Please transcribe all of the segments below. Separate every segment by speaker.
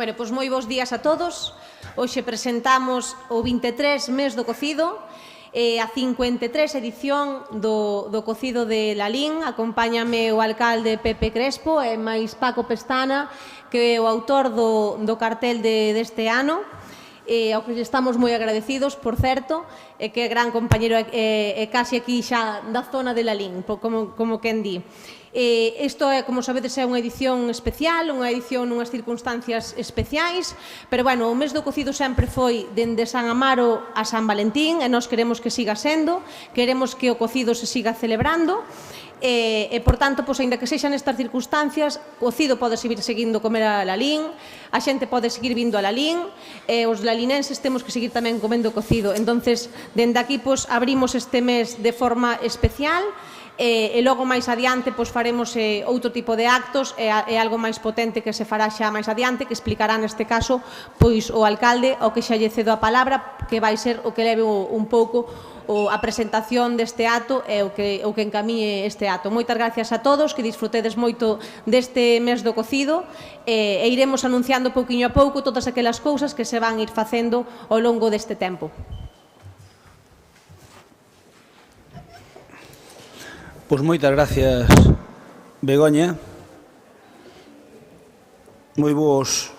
Speaker 1: Bueno, pois moi bons días a todos. Hoxe presentamos o 23 mes do cocido, a 53 edición do cocido de Lalín. Acompáñame o alcalde Pepe Crespo e máis Paco Pestana, que é o autor do cartel deste ano, ao que estamos moi agradecidos, por certo, e que é gran compañero e casi aquí xa da zona de Lalín, como quen di. Isto, como sabedes, é unha edición especial, unha edición nunhas circunstancias especiais, pero, bueno, o mes do cocido sempre foi dende San Amaro a San Valentín, e nós queremos que siga sendo, queremos que o cocido se siga celebrando, e, por tanto, aínda que sexan nestas circunstancias, o cocido pode seguir seguindo comer a Lalín, a xente pode seguir vindo a Lalín, e os lalinenses temos que seguir tamén comendo cocido. Entonces, dende aquí, abrimos este mes de forma especial, e logo máis adiante faremos outro tipo de actos e algo máis potente que se fará xa máis adiante, que explicará neste caso o alcalde, ao que xa lle cedo a palabra, que vai ser o que leve un pouco a presentación deste acto e o que encamíe este acto. Moitas gracias a todos, que disfrutedes moito deste mes do cocido, e iremos anunciando pouquiño a pouco todas aquelas cousas que se van ir facendo ao longo deste tempo.
Speaker 2: Pois moitas gracias, Begoña. Moi bons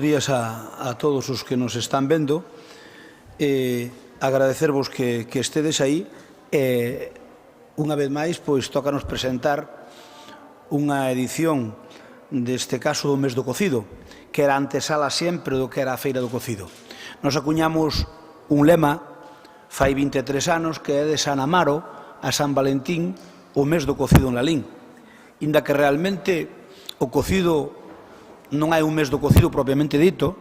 Speaker 2: días a todos os que nos están vendo. Agradecervos que estedes aí. Unha vez máis, tócanos presentar unha edición deste caso do mes do cocido, que era antesala sempre do que era a Feira do Cocido. Nos acuñamos un lema fai 23 anos que é de San Amaro a San Valentín, o mes do cocido en Lalín. Inda que realmente o cocido non hai un mes do cocido propiamente dito,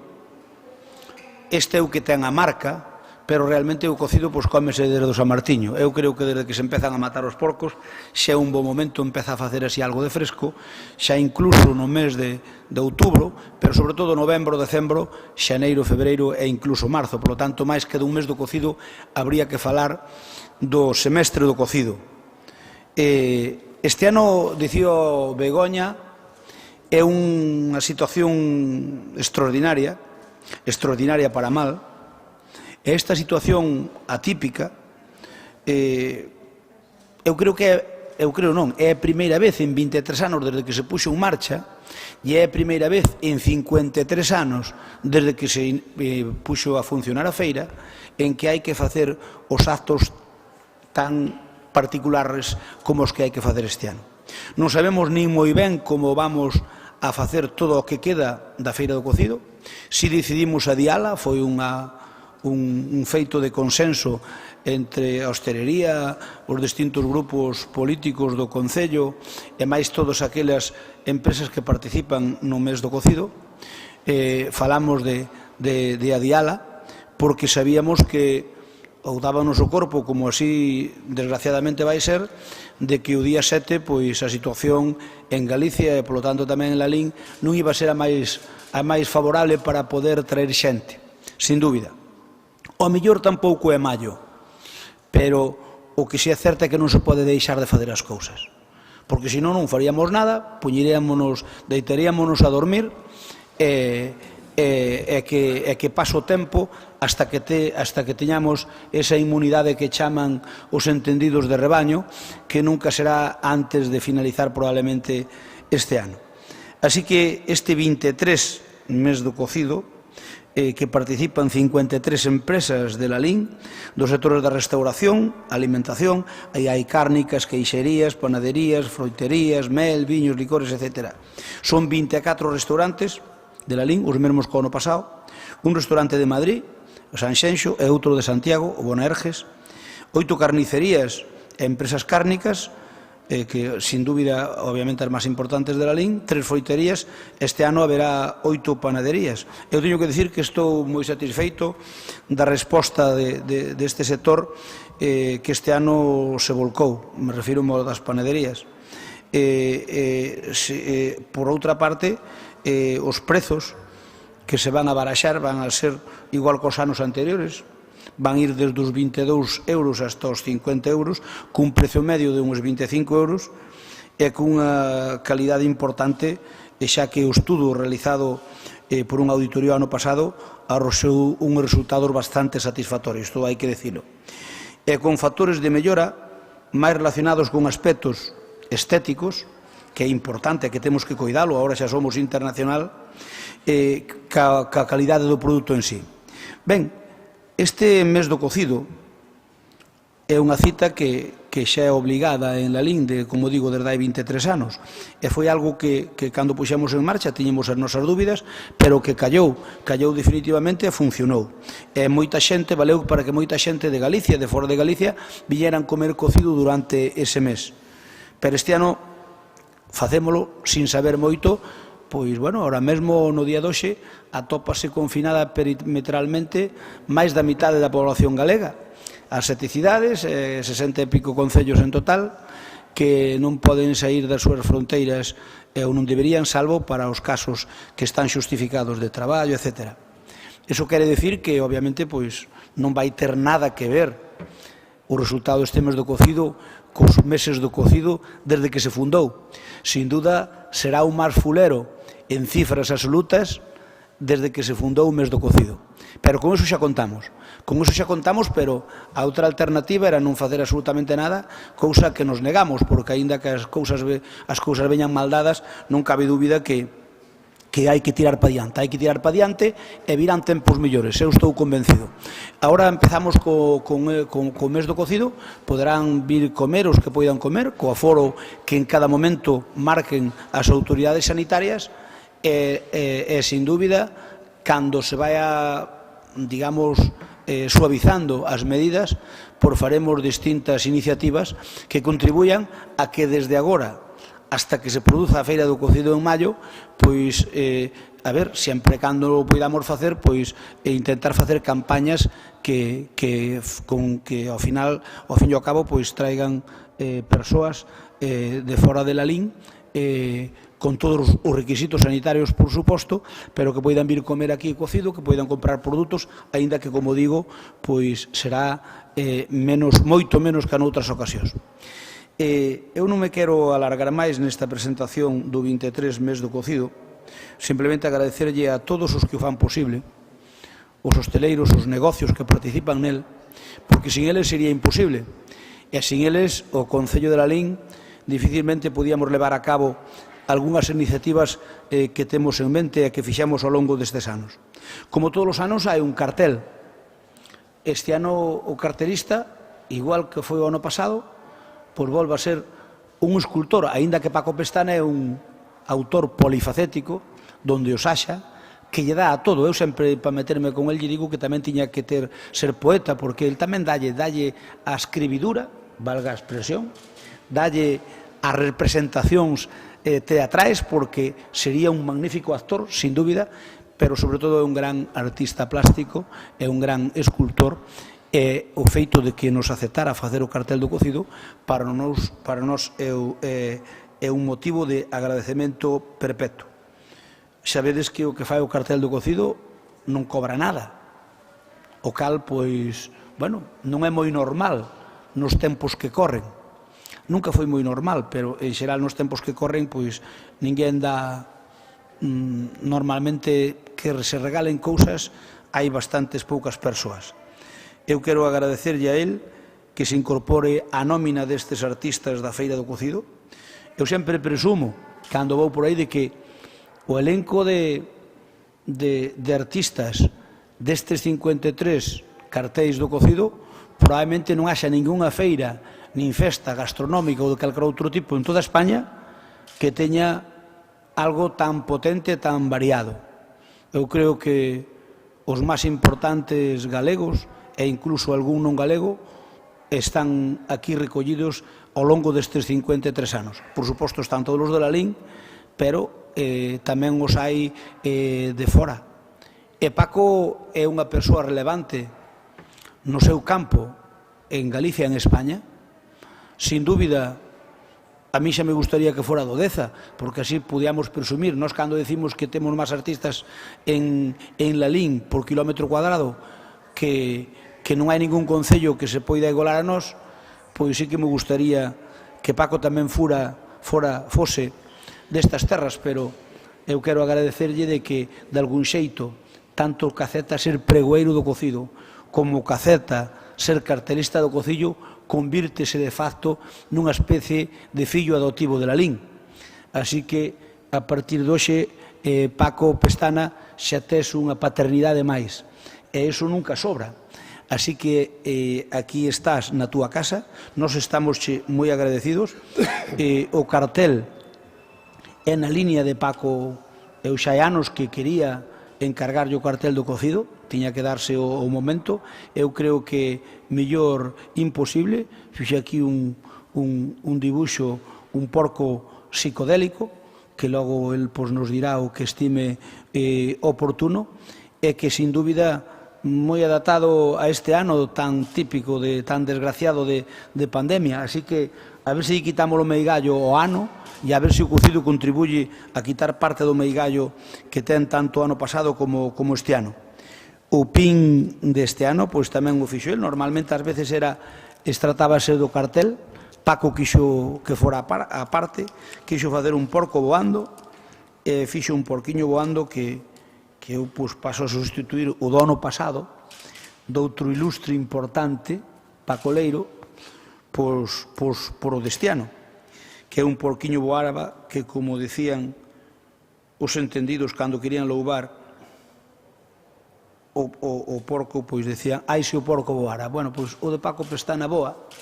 Speaker 2: este é o que ten a marca, pero realmente o cocido cómese desde o San Martiño. Eu creo que desde que se empezan a matar os porcos xa é un bon momento empeza a facer así algo de fresco, xa incluso no mes de outubro, pero sobre todo novembro, decembro, xaneiro, febreiro e incluso marzo. Por lo tanto, máis que dun mes do cocido, habría que falar do semestre do cocido. Este ano, dicía Begoña, é unha situación extraordinaria para mal. Esta situación atípica, eu creo é a primeira vez en 23 anos desde que se puxo en marcha, e é a primeira vez en 53 anos desde que se puxo a funcionar a feira, en que hai que facer os actos tan particulares como os que hai que facer este ano. Non sabemos nin moi ben como vamos a facer todo o que queda da Feira do Cocido. Si decidimos adiala, foi un feito de consenso entre a hostelería, os distintos grupos políticos do Concello e máis todas aquelas empresas que participan no mes do cocido. Falamos de adiala porque sabíamos que ou dábanos o corpo, como así desgraciadamente vai ser, de que o día 7 a situación en Galicia e polo tanto tamén en Lalín non iba a ser a máis favorable para poder traer xente, sin dúbida. O mellor tampouco é maio, pero o que si é certo é que non se pode deixar de facer as cousas, porque senón non faríamos nada, deitaríamonos a dormir e que pase o tempo hasta que teñamos esa inmunidade que chaman os entendidos de rebaño, que nunca será antes de finalizar probablemente este ano. Así que este 23 mes do cocido, que participan 53 empresas de Lalín, dos sectores da restauración, alimentación, hai cárnicas, queixerías, panaderías, froiterías, mel, viños, licores, etc. Son 24 restaurantes de Lalín, os mesmos que o ano pasado, un restaurante de Madrid, o Sanxenxo, e outro de Santiago, o Bonaerges, 8 carnicerías e empresas cárnicas, que, sin dúbida, obviamente as máis importantes de Lalín, 3 froiterías, este ano haberá 8 panaderías. Eu teño que dicir que estou moi satisfeito da resposta deste sector que este ano se volcou, me refiro ao das panaderías. Por outra parte, os prezos que se van a baraxar van a ser igual que os anos anteriores, van ir desde os 22 euros hasta os 50 euros, cun precio medio de uns 25 euros e cunha calidade importante e xa que o estudo realizado por un auditorio ano pasado arroxou uns resultados bastante satisfactorios, isto hai que dicilo. E con factores de mellora máis relacionados con aspectos estéticos, que é importante, que temos que cuidalo, agora xa somos internacional, ca calidade do produto en sí. Ben, este mes do cocido é unha cita que xa é obligada en Lalín, como digo, desde hai 23 anos, e foi algo que cando puxemos en marcha tiñemos as nosas dúbidas, pero que callou definitivamente e funcionou. E moita xente, valeu para que moita xente de Galicia, de fora de Galicia, viñeran comer cocido durante ese mes. Pero este ano facémolo sin saber moito, pois, bueno, ahora mesmo no día de hoxe atópase confinada perimetralmente máis da mitade da población galega. As 7 cidades, 60 e pico concellos en total, que non poden sair das súas fronteiras ou non deberían, salvo para os casos que están xustificados de traballo, etc. Iso quere dicir que, obviamente, pois, non vai ter nada que ver o resultado deste mes do cocido cos meses do cocido desde que se fundou. Sin duda, será un máis fulero en cifras absolutas desde que se fundou o mes do cocido. Pero con iso xa contamos. Con iso xa contamos, pero a outra alternativa era non facer absolutamente nada, cousa que nos negamos, porque aínda que as cousas veñan mal dadas, non cabe dúbida que hai que tirar para diante. Hai que tirar para diante e virán tempos mellores, eu estou convencido. Agora empezamos co mes do cocido, poderán vir comer os que poidan comer, co aforo que en cada momento marquen as autoridades sanitarias, e sin dúbida, cando se vaya, digamos, suavizando as medidas, faremos distintas iniciativas que contribuyan a que desde agora hasta que se produza a Feira do Cocido en maio, pois, a ver, sempre cando o podamos facer, pois, intentar facer campañas que ao fin e ao cabo, pois, traigan persoas de fora de Lalín, con todos os requisitos sanitarios, por suposto, pero que poidan vir comer aquí cocido, que poidan comprar produtos, aínda que, como digo, pois será moito menos que noutras ocasións. Eu non me quero alargar máis nesta presentación do 23 mes do cocido, simplemente agradecerlle a todos os que o fan posible, os hosteleiros, os negocios que participan nel, porque sin eles sería imposible, e sin eles o Concello de Lalín dificilmente podíamos levar a cabo algunhas iniciativas que temos en mente e que fixamos ao longo destes anos. Como todos os anos, hai un cartel. Este ano o cartelista, igual que foi o ano pasado, pois volve a ser un escultor, aínda que Paco Pestana é un autor polifacético, donde os haxa, que lle dá a todo. Eu sempre, para meterme con el, lle digo que tamén tiña que ser poeta, porque el tamén dalle a escribidura, valga a expresión, dalle as representacións teatrais, porque sería un magnífico actor, sin dúbida, pero sobre todo é un gran artista plástico, é un gran escultor, e o feito de que nos aceptara facer o cartel do cocido para nós é un motivo de agradecemento perpetuo. Sabedes que o que fai o cartel do cocido non cobra nada, o cal, pois, bueno, non é moi normal nos tempos que corren. Nunca foi moi normal, pero en xeral nos tempos que corren, pois, ninguén dá normalmente que se regalen cousas, hai bastantes poucas persoas. Eu quero agradecerlle a él que se incorpore a nómina destes artistas da Feira do Cocido. Eu sempre presumo, cando vou por aí, de que o elenco de artistas destes 53 cartéis do cocido probablemente non haxa ningunha feira nin festa gastronómica ou de calquer outro tipo en toda España que teña algo tan potente, tan variado. Eu creo que os máis importantes galegos e incluso algún non galego están aquí recollidos ao longo destes 53 anos. Por suposto, están todos os de Lalín, pero tamén os hai de fora. E Paco é unha persoa relevante no seu campo en Galicia e en España. Sin dúbida, a mí xa me gustaría que fora do Deza, porque así podíamos presumir. Nós, cando decimos que temos máis artistas en Lalín por kilómetro cuadrado que non hai ningún concello que se poida igualar a nós, pois sí que me gustaría que Paco tamén fose destas terras, pero eu quero agradecerlle de que, de algún xeito, tanto o Caceta ser pregoeiro do cocido como o Caceta ser cartelista do cocido convírtese de facto nunha especie de fillo adoptivo de Lalín. Así que, a partir de hoxe, Paco Pestana, xa tes unha paternidade máis. E iso nunca sobra. Así que aquí estás na túa casa, nos estamos moi agradecidos. O cartel é na línea de Paco. Eu xa hai anos que quería encargarlle o cartel do cocido, tiña que darse o momento. Eu creo que mellor imposible. Fixe aquí un dibuixo, un porco psicodélico, que logo el nos dirá o que estime oportuno, e que, sin dúbida, moi adaptado a este ano tan típico, tan desgraciado de pandemia. Así que a ver se quitamos o meigallo o ano e a ver se o cocido contribuye a quitar parte do meigallo que ten tanto o ano pasado como este ano. O pin deste ano, pois tamén o fixo el. Normalmente ás veces tratábase do cartel. Paco quixo que fora a parte, quixo facer un porco voando, e fixo un porquiño voando que eu paso a sustituir o do ano pasado, doutro ilustre importante, pacoleiro, por o deste ano, que é un porquiño voaraba que, como decían os entendidos cando querían louvar o porco, pois decían, ai se o porco voara. Bueno, pois o de Paco Pestana voa,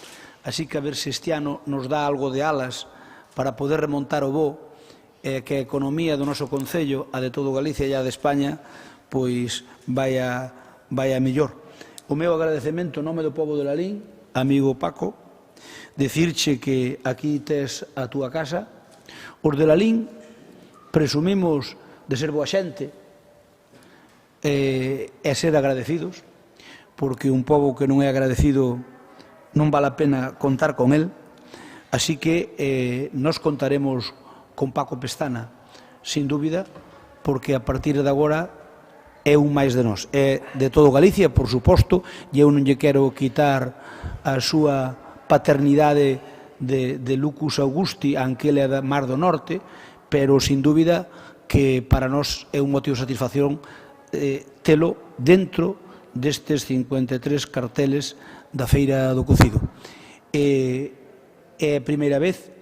Speaker 2: así que a ver se este ano nos dá algo de alas para poder remontar o voo, que a economía do noso Concello, a de todo Galicia e a de España, pois vai a mellor. O meu agradecemento en nome do pobo de Lalín, amigo Paco, dicirche que aquí tes a túa casa. Os de Lalín presumimos de ser boa xente e ser agradecidos, porque un pobo que non é agradecido non vale a pena contar con el. Así que nos contaremos con Paco Pestana, sin dúbida, porque a partir de agora é un máis de nós. É de todo Galicia, por suposto, e eu non lle quero quitar a súa paternidade de Lucus Augusti, aunque ele é da Mar do Norte, pero sin dúbida que para nós é un motivo de satisfacción telo dentro destes 53 carteles da Feira do Cocido. É a primeira vez,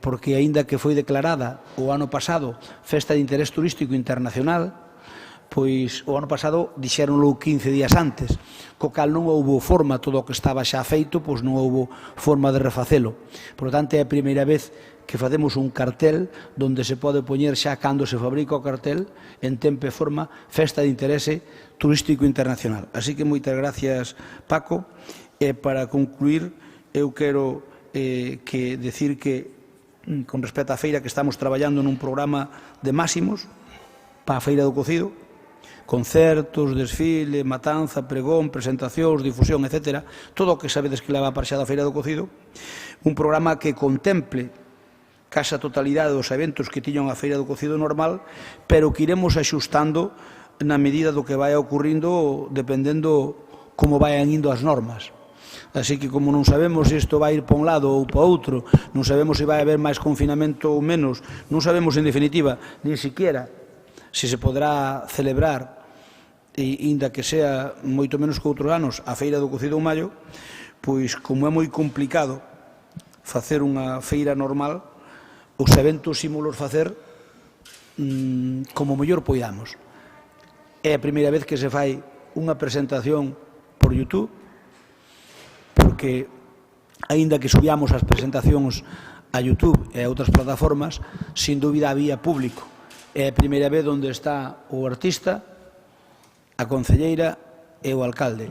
Speaker 2: porque aínda que foi declarada o ano pasado Festa de Interés Turístico Internacional, pois o ano pasado dixéronlo 15 días antes, co cal non houbo forma, todo o que estaba xa feito, pois non houbo forma de refacelo. Por tanto, é a primeira vez que facemos un cartel onde se pode poñer xa cando se fabrica o cartel en tempo e forma Festa de Interese Turístico Internacional. Así que moitas gracias, Paco. E para concluir, eu quero decir que, con respecto á feira, que estamos traballando nun programa de máximos para a Feira do Cocido, concertos, desfile, matanza, pregón, presentacións, difusión, etc. Todo o que sabedes que leva para xa da Feira do Cocido. Un programa que contemple case a totalidade dos eventos que tiñan a Feira do Cocido normal, pero que iremos axustando na medida do que vai ocurrindo, dependendo como vayan indo as normas. Así que, como non sabemos se isto vai ir para un lado ou para outro, non sabemos se vai haber máis confinamento ou menos, non sabemos, en definitiva, nin siquiera se se podrá celebrar, inda que sea moito menos que outros anos, a Feira do Cocido en maio, pois, como é moi complicado facer unha feira normal, os eventos ímolos facer como mellor poidamos. É a primeira vez que se fai unha presentación por YouTube, porque, aínda que subiamos as presentacións a YouTube e a outras plataformas, sin dúbida había público. É a primeira vez onde está o artista, a concelleira e o alcalde.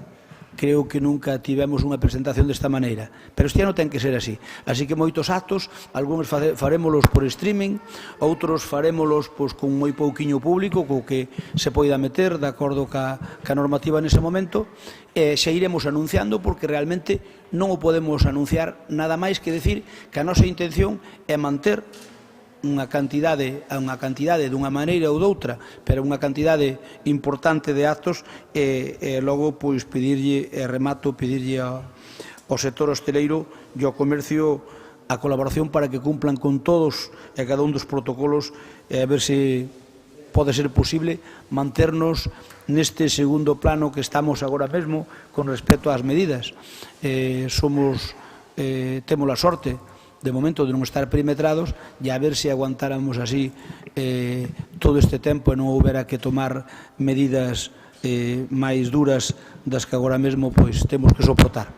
Speaker 2: Creo que nunca tivemos unha presentación desta maneira, pero este ano ten que ser así. Así que moitos actos, algúns farémolos por streaming, outros farémolos con moi pouquiño público, co que se poida meter, de acordo ca normativa nese momento, e xa iremos anunciando, porque realmente non o podemos anunciar nada máis que decir que a nosa intención é manter unha cantidade dunha maneira ou doutra, pero unha cantidade importante de actos, e logo pedirlle ao sector hosteleiro e ao comercio a colaboración para que cumplan con todos e cada un dos protocolos e a ver se pode ser posible manternos neste segundo plano que estamos agora mesmo con respecto ás medidas. Temos a sorte de momento de non estar perimetrados e a ver se aguantáramos así todo este tempo e non houbera que tomar medidas máis duras das que agora mesmo temos que soportar.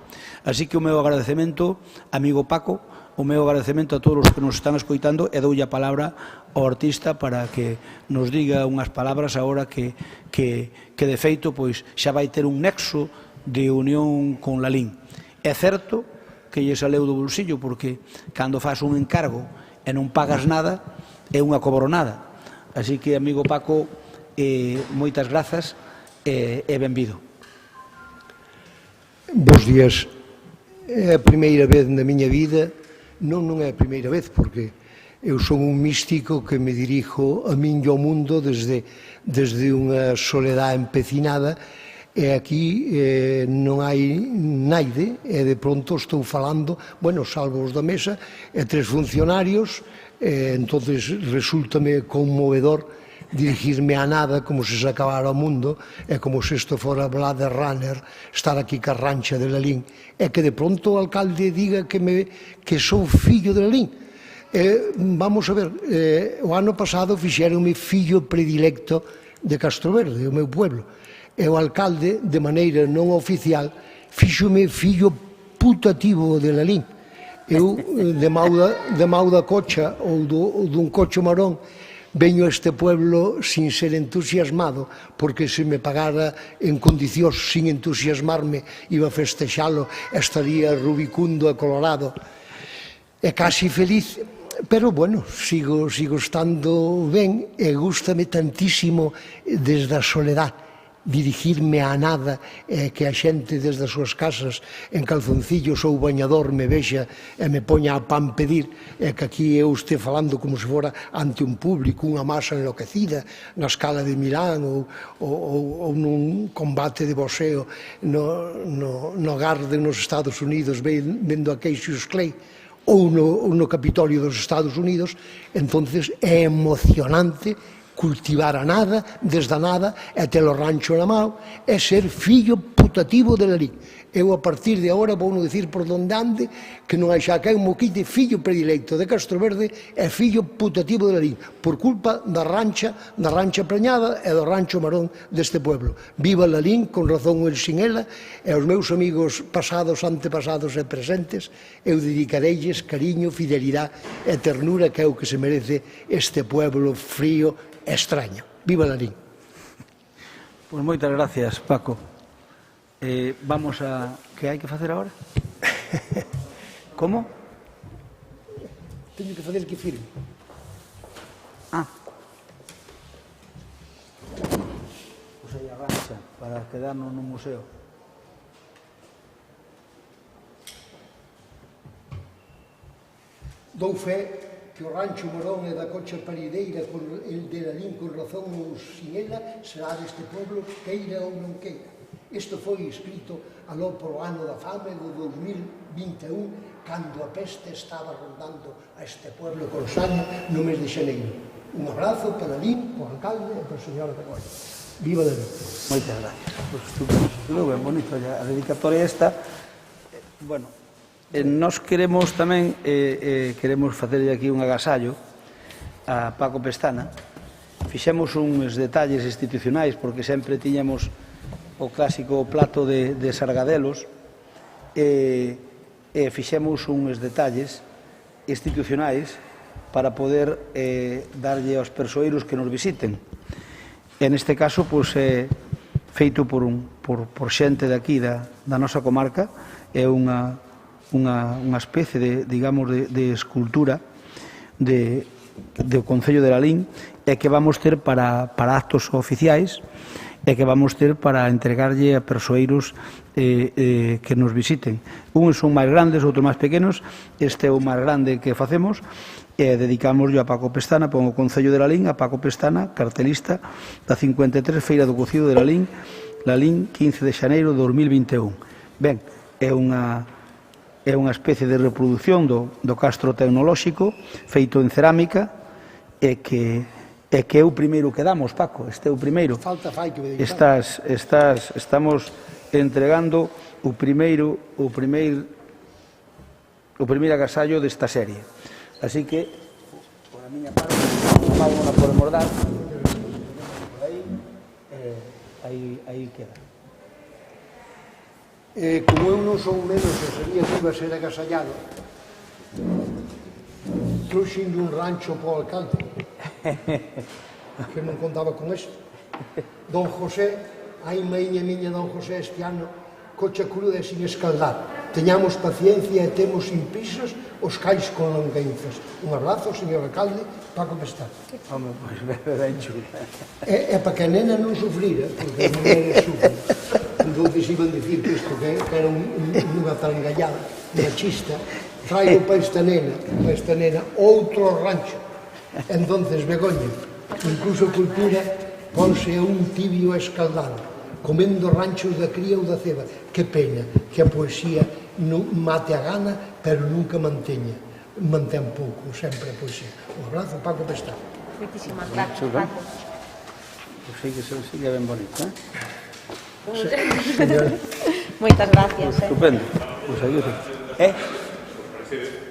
Speaker 2: Así que o meu agradecemento, amigo Paco, o meu agradecemento a todos os que nos están escoitando e doulle a palabra ao artista para que nos diga unhas palabras agora que de feito xa vai ter un nexo de unión con Lalín. É certo que lle saleu do bolsillo porque cando faz un encargo e non pagas nada é unha cobronada. Así que, amigo Paco, moitas grazas e benvido.
Speaker 3: Bos días. É a primeira vez na miña vida, non é a primeira vez, porque eu son un místico que me dirijo a min e ao mundo desde unha soledade empecinada e aquí non hai naide e de pronto estou falando, salvo os da mesa e 3 funcionarios, entonces resultame conmovedor dirigirme a nada como se acabara o mundo e como se isto fora Blade Runner, estar aquí ca rancha de Lalín e que de pronto o alcalde diga que sou fillo de Lalín. Vamos a ver, o ano pasado fixeronme fillo predilecto de Castroverde, o meu pueblo, e o alcalde, de maneira non oficial, fixome fillo putativo de Lalín. Eu, de mau da cocha ou dun cocho marón, veño a este pueblo sin ser entusiasmado, porque se me pagara en condicións sin entusiasmarme, iba a festexalo, estaría rubicundo e colorado, e casi feliz. Pero, sigo estando ben e gústame tantísimo desde a soledad dirigirme a nada e que a xente desde as súas casas en calzoncillos ou bañador me vexa e me poña a pan pedir e que aquí eu este falando como se fora ante un público, unha masa enloquecida na escala de Milán ou nun combate de boxeo no Garden nos Estados Unidos vendo a Cassius Clay ou no Capitolio dos Estados Unidos, entonces é emocionante cultivar a nada, desde a nada, e ter o rancho na mão, e ser fillo putativo de Lalín. Eu, a partir de agora, vou non dicir por donde ande, que non hai xa que un moquite fillo predilecto de Castroverde e fillo putativo de Lalín, por culpa da rancha preñada e do rancho marón deste pueblo. Viva Lalín, con razón el sin ela, e aos meus amigos pasados, antepasados e presentes, eu dedicareilles cariño, fidelidade e ternura que é o que se merece este pueblo frío extraño. Viva Lalín.
Speaker 2: Pois moitas gracias, Paco. Vamos a... Que hai que facer agora? Como?
Speaker 3: Teño que facer que firme.
Speaker 2: Pois aí arranxa para quedarnos no museo.
Speaker 3: Dou fe que o rancho morón e da cocha parideira el de Lalín con razón ou sin ela será deste pueblo queira ou non queira. Isto foi escrito aló por o ano da fame do 2021 cando a peste estaba rondando a este pueblo corsano no mes de xaneiro. Un abrazo para Lalín, o alcalde e para a señora de Goya. Viva Lalín.
Speaker 2: Moitas gracias. Estuvo ben bonito a dedicatoria esta. Bueno, nós queremos tamén queremos facerlle aquí un agasallo a Paco Pestana. Fixemos uns detalles institucionais porque sempre tiñamos o clásico plato de sargadelos e fixemos uns detalles institucionais para poder darlle aos persoeiros que nos visiten. En este caso, feito por xente de aquí da nosa comarca, é unha especie de escultura do Concello de Lalín e que vamos ter para actos oficiais e que vamos ter para entregarlle a persoeiros que nos visiten. Uns son máis grandes, outros máis pequenos. Este é o máis grande que facemos e dedicámoslo a Paco Pestana, pon o Concello de Lalín, a Paco Pestana, cartelista da 53 Feira do Cocido de Lalín, 15 de xaneiro de 2021. Ben, é unha é unha especie de reproducción do castro tecnolóxico feito en cerámica e que é o primeiro que damos, Paco, este é o primeiro.
Speaker 3: Falta fai que me
Speaker 2: Estamos entregando o primeiro agasallo desta serie. Así que, por a miña parte, vamos a podemos dar. Aí queda.
Speaker 3: Como eu non son menos e sabía que iba a ser agasallado, trouxen un rancho para o alcalde, que non contaba con isto. Don José, hai maiña miña Don José este ano, cocha cruda e sin escaldar. Teñamos paciencia e temos sin pisos os cais con longuenzas. Un abrazo, señor alcalde, Paco Pestana.
Speaker 2: Home, pois ben chulo.
Speaker 3: É para que a nena non sufrira, porque a nena sufre. Entón iban dicir que isto que era unha talengallada machista, traigo para esta nena outro rancho. Entonces, Begoña, incluso cultura, ponse un tibio escaldado, comendo ranchos da cría ou da ceba. Que pena que a poesía non mate a gana, pero nunca mantén pouco, sempre a poesía. Un abrazo, Paco Pestana.
Speaker 1: Moitísimas gracias, Paco.
Speaker 2: Sí que é ben bonito,
Speaker 1: Moitas gracias.
Speaker 2: Estupendo. Pois aí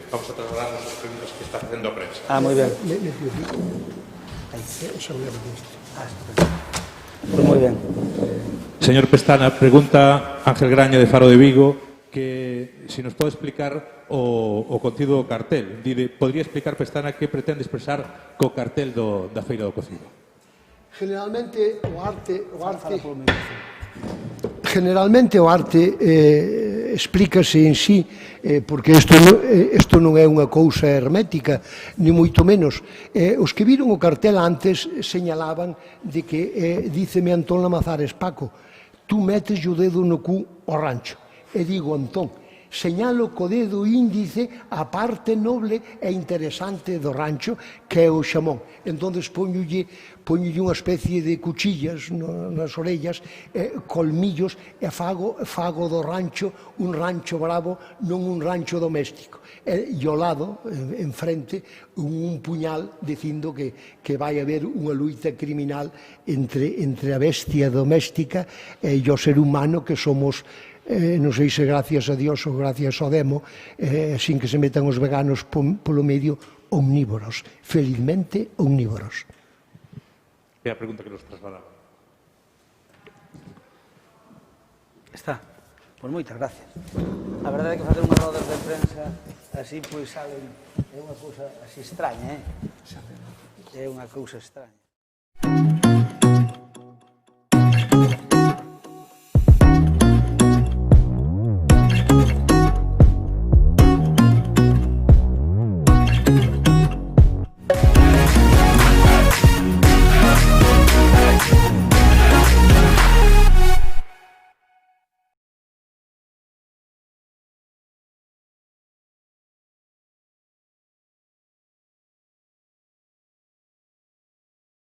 Speaker 4: Vamos a trasladar as preguntas que está facendo a prensa.
Speaker 2: moi ben. Pois moi ben.
Speaker 4: Señor Pestana, pregunta Ángel Graña de Faro de Vigo que se nos pode explicar o contido do cartel. Podría explicar, Pestana, que pretende expresar co cartel da Feira do Cocido?
Speaker 3: Generalmente o arte explícase en sí, porque isto non é unha cousa hermética, ni moito menos. Os que viron o cartel antes señalaban de que, díceme Antón Lamazares, Paco, tú metes o dedo no cu ao rancho. E digo, Antón, señalo co dedo índice a parte noble e interesante do rancho, que é o xamón. Entón, poñolle unha especie de cuchillas nas orellas, colmillos, e fago do rancho un rancho bravo, non un rancho doméstico. E ao lado, en frente, un puñal dicindo que vai haber unha luita criminal entre a bestia doméstica e o ser humano, que somos, non sei se gracias a Dios ou gracias ao demo, sin que se metan os veganos polo medio, omnívoros, felizmente omnívoros.
Speaker 4: É a pregunta que nos trasladaba.
Speaker 2: Está. Pois moitas gracias. A verdade é que facer unhas rodas de prensa así, pois, salen, é unha cousa así extraña, É unha cousa extraña.